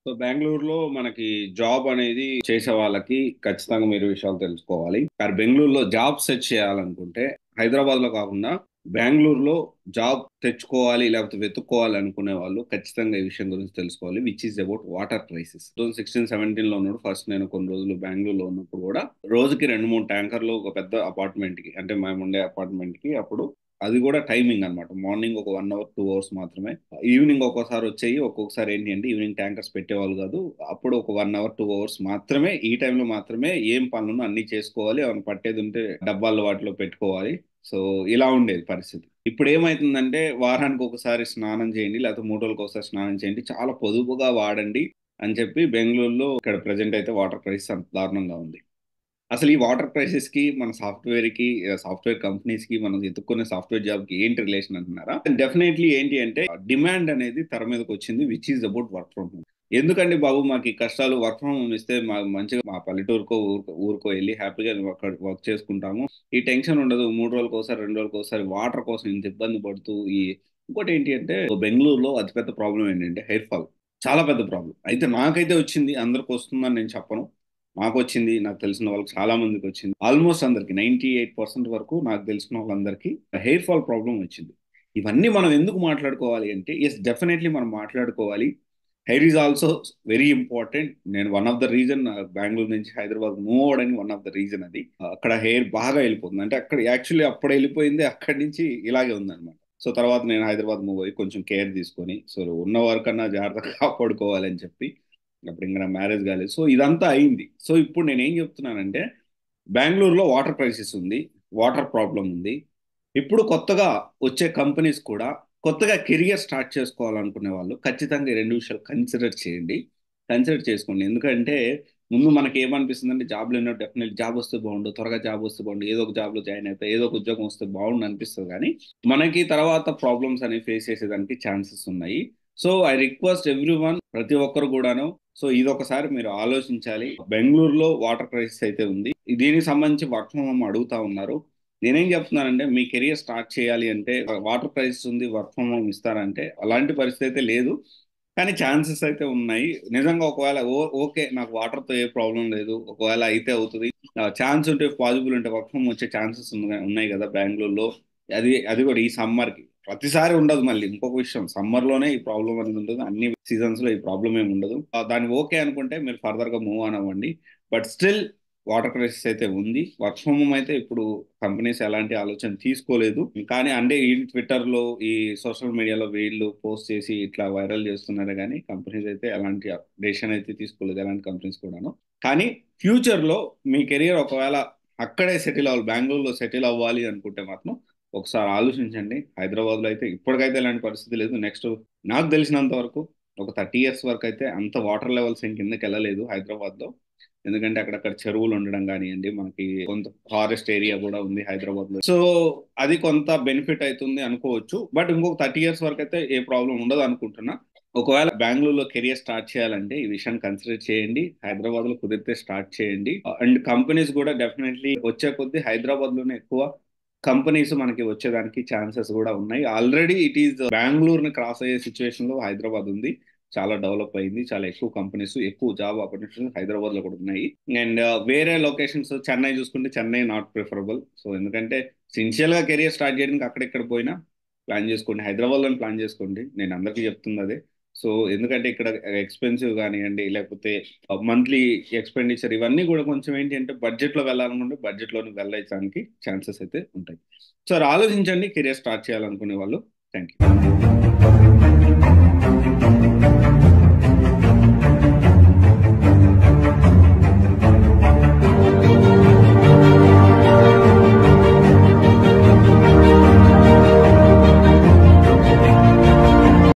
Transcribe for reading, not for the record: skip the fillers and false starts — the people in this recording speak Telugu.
సో బెంగళూరులో మనకి జాబ్ అనేది చేసే వాళ్ళకి ఖచ్చితంగా మీరు విషయాలు తెలుసుకోవాలి. కానీ బెంగళూరులో జాబ్ సెర్చ్ చేయాలనుకుంటే హైదరాబాద్ లో కాకుండా బెంగళూరులో జాబ్ తెచ్చుకోవాలి లేకపోతే వెతుక్కోవాలి అనుకునే వాళ్ళు ఖచ్చితంగా ఈ విషయం గురించి తెలుసుకోవాలి. Which is about water crisis. 2016-17 లో ఉన్నప్పుడు ఫస్ట్ నేను కొన్ని రోజులు బెంగళూరులో ఉన్నప్పుడు కూడా రోజుకి 2-3 ట్యాంకర్లు ఒక పెద్ద అపార్ట్మెంట్ కి, అంటే మేము ఉండే అపార్ట్మెంట్ కి అప్పుడు అది కూడా టైమింగ్ అన్నమాట. మార్నింగ్ ఒక 1 అవర్ 2 అవర్స్ మాత్రమే, ఈవినింగ్ ఒక్కోసారి వచ్చేయి. ఒక్కొక్కసారి ఏంటి అంటే ఈవినింగ్ ట్యాంకర్స్ పెట్టేవాళ్ళు కాదు. అప్పుడు ఒక 1 అవర్ 2 అవర్స్ మాత్రమే, ఈ టైంలో మాత్రమే ఏం పనులను అన్ని చేసుకోవాలి. ఏమైనా పట్టేది ఉంటే డబ్బాల్లో వాటిలో పెట్టుకోవాలి. సో ఇలా ఉండేది పరిస్థితి. ఇప్పుడు ఏమైతుందంటే వారానికి ఒకసారి స్నానం చేయండి, లేకపోతే 3 రోజులకు ఒకసారి స్నానం చేయండి, చాలా పొదుపుగా వాడండి అని చెప్పి బెంగళూరులో ఇక్కడ ప్రజెంట్ అయితే వాటర్ క్రైసిస్ అంత దారుణంగా ఉంది. అసలు ఈ వాటర్ క్రైసిస్ కి మన సాఫ్ట్వేర్ కి, సాఫ్ట్వేర్ కంపెనీస్ కి, మనం ఎత్తుక్కునే సాఫ్ట్వేర్ జాబ్ కి ఏంటి రిలేషన్ అంటున్నారా? డెఫినెట్లీ ఏంటి అంటే డిమాండ్ అనేది తెర మీదకి వచ్చింది, which is about work from home. ఎందుకండి బాబు మాకు ఈ కష్టాలు, వర్క్ ఫ్రమ్ హోమ్ ఇస్తే మాకు మంచిగా మా పల్లెటూరుకో ఊరుకో వెళ్ళి హ్యాపీగా వర్క్ చేసుకుంటాము. ఈ టెన్షన్ ఉండదు. 3 రోజులకు ఒకసారి 2 రోజులకు ఒకసారి వాటర్ కోసం ఇంత ఇబ్బంది పడుతూ ఈ ఇంకోటి ఏంటి అంటే బెంగళూరులో అతిపెద్ద ప్రాబ్లం ఏంటంటే హెయిర్ ఫాల్. చాలా పెద్ద ప్రాబ్లం. అయితే నాకైతే వచ్చింది, అందరికి వస్తుందని నేను చెప్పను. నాకు వచ్చింది, నాకు తెలిసిన వాళ్ళకి చాలా మందికి వచ్చింది. ఆల్మోస్ట్ అందరికి 98% వరకు నాకు తెలిసిన వాళ్ళందరికీ హెయిర్ ఫాల్ ప్రాబ్లం వచ్చింది. ఇవన్నీ మనం ఎందుకు మాట్లాడుకోవాలి అంటే, ఎస్ డెఫినెట్లీ మనం మాట్లాడుకోవాలి. Hair is also very important. నేను one of the reason Bengaluru నుంచి హైదరాబాద్ మూవ్ అవడానికి వన్ ఆఫ్ ద రీజన్ అది. అక్కడ హెయిర్ బాగా వెళ్ళిపోతుంది. అంటే అక్కడ యాక్చువల్లీ అప్పుడు వెళ్ళిపోయింది, అక్కడి నుంచి ఇలాగే ఉందన్నమాట. సో తర్వాత నేను హైదరాబాద్ మూవ్ అయ్యి కొంచెం కేర్ తీసుకొని, సో ఉన్న వరకన్నా జాగ్రత్తగా కాపాడుకోవాలని చెప్పి, అప్పుడు ఇంకా నా మ్యారేజ్ కాలేదు. సో ఇదంతా అయింది. సో ఇప్పుడు నేను ఏం చెప్తున్నానంటే, బెంగళూరులో వాటర్ క్రైసిస్ ఉంది, వాటర్ ప్రాబ్లం ఉంది. ఇప్పుడు కొత్తగా వచ్చే కంపెనీస్ కూడా కొత్తగా కెరియర్ స్టార్ట్ చేసుకోవాలనుకునే వాళ్ళు ఖచ్చితంగా ఈ రెండు విషయాలు కన్సిడర్ చేయండి. కన్సిడర్ చేసుకోండి. ఎందుకంటే ముందు మనకి ఏమనిపిస్తుంది అంటే, జాబ్లో ఎన్నో డెఫినెట్ జాబ్ వస్తే బాగుండు, త్వరగా జాబ్ వస్తే బాగుండు, ఏదో ఒక జాబ్లో జాయిన్ అయిపోయి ఏదో ఒక ఉద్యోగం వస్తే బాగుండు అనిపిస్తుంది. కానీ మనకి తర్వాత ప్రాబ్లమ్స్ అనేవి ఫేస్ చేసేదానికి ఛాన్సెస్ ఉన్నాయి. So I request every one, ప్రతి ఒక్కరు కూడాను, సో ఇది ఒకసారి మీరు ఆలోచించాలి. బెంగళూరులో వాటర్ క్రైసిస్ అయితే ఉంది. దీనికి సంబంధించి వర్క్ ఫ్రమ్ హోమ్ అడుగుతా ఉన్నారు. నేనేం చెప్తున్నానంటే, మీ కెరియర్ స్టార్ట్ చేయాలి అంటే వాటర్ క్రైసిస్ ఉంది, వర్క్ ఫ్రమ్ హోమ్ ఇస్తారంటే అలాంటి పరిస్థితి అయితే లేదు. కానీ ఛాన్సెస్ అయితే ఉన్నాయి. నిజంగా ఒకవేళ ఓకే నాకు వాటర్తో ఏ ప్రాబ్లం లేదు, ఒకవేళ అయితే అవుతుంది, ఛాన్స్ ఉంటే పాసిబుల్ ఉంటే వర్క్ ఫ్రమ్ వచ్చే ఛాన్సెస్ ఉన్నాయి కదా బెంగళూరులో. అది అది కూడా ఈ సమ్మర్కి. ప్రతిసారి ఉండదు. మళ్ళీ ఇంకొక విషయం, సమ్మర్ లోనే ఈ ప్రాబ్లం అనేది ఉంటుంది, అన్ని సీజన్స్ లో ఈ ప్రాబ్లం ఏమి ఉండదు. దాన్ని ఓకే అనుకుంటే మీరు ఫర్దర్ గా మూవ్ ఆన్ అవ్వండి. బట్ స్టిల్ వాటర్ క్రైసిస్ అయితే ఉంది. వర్క్ ఫ్రమ్ హోమ్ అయితే ఇప్పుడు కంపెనీస్ ఎలాంటి ఆలోచన తీసుకోలేదు. కానీ అంటే ఈ ట్విట్టర్ లో, ఈ సోషల్ మీడియాలో వీళ్ళు పోస్ట్ చేసి ఇట్లా వైరల్ చేస్తున్నారు, కానీ కంపెనీస్ అయితే ఎలాంటి డెసిషన్ అయితే తీసుకోలేదు, ఎలాంటి కంపెనీస్ కూడాను. కానీ ఫ్యూచర్ లో మీ కెరియర్ ఒకవేళ అక్కడే సెటిల్ అవ్వాలి, బెంగళూరులో సెటిల్ అవ్వాలి అనుకుంటే మాత్రం ఒకసారి ఆలోచించండి. హైదరాబాద్ లో అయితే ఇప్పటికైతే ఇలాంటి పరిస్థితి లేదు. నెక్స్ట్ నాకు తెలిసినంత వరకు ఒక 30 years వరకు అయితే అంత వాటర్ లెవెల్స్ ఏం కిందకి వెళ్ళలేదు హైదరాబాద్ లో. ఎందుకంటే అక్కడక్కడ చెరువులు ఉండడం కానివ్వండి, మనకి కొంత ఫారెస్ట్ ఏరియా కూడా ఉంది హైదరాబాద్ లో. సో అది కొంత బెనిఫిట్ అవుతుంది అనుకోవచ్చు. బట్ ఇంకొక 30 years వరకు అయితే ఏ ప్రాబ్లం ఉండదు అనుకుంటున్నా. ఒకవేళ బెంగళూరులో కెరియర్ స్టార్ట్ చేయాలంటే ఈ విషయాన్ని కన్సిడర్ చేయండి. హైదరాబాద్ లో కుదిరితే స్టార్ట్ చేయండి. అండ్ కంపెనీస్ కూడా డెఫినెట్లీ వచ్చే కొద్దీ హైదరాబాద్ లోనే ఎక్కువ కంపెనీస్ మనకి వచ్చేదానికి ఛాన్సెస్ కూడా ఉన్నాయి. ఆల్రెడీ ఇట్ ఈస్ బెంగళూరుని క్రాస్ అయ్యే సిచ్యువేషన్ లో హైదరాబాద్ ఉంది. చాలా డెవలప్ అయింది. చాలా ఎక్కువ కంపెనీస్, ఎక్కువ జాబ్ ఆపర్చునిటీస్ హైదరాబాద్ లో కూడా ఉన్నాయి. అండ్ వేరే లొకేషన్స్, చెన్నై చూసుకుంటే చెన్నై నాట్ ప్రిఫరబుల్. సో ఎందుకంటే సిన్సియర్ గా కెరియర్ స్టార్ట్ చేయడానికి అక్కడెక్కడ పోయినా ప్లాన్ చేసుకోండి, హైదరాబాద్ లో ప్లాన్ చేసుకోండి. నేను అందరికీ చెప్తుంది అదే. సో ఎందుకంటే ఇక్కడ ఎక్స్పెన్సివ్ కానివ్వండి, లేకపోతే మంత్లీ ఎక్స్పెండిచర్, ఇవన్నీ కూడా కొంచెం ఏంటి అంటే బడ్జెట్ లో వెళ్ళాలనుకుంటే బడ్జెట్ లోకి వెళ్ళడానికి ఛాన్సెస్ అయితే ఉంటాయి. సో ఆలోచించండి కెరియర్ స్టార్ట్ చేయాలనుకునే వాళ్ళు. Thank you.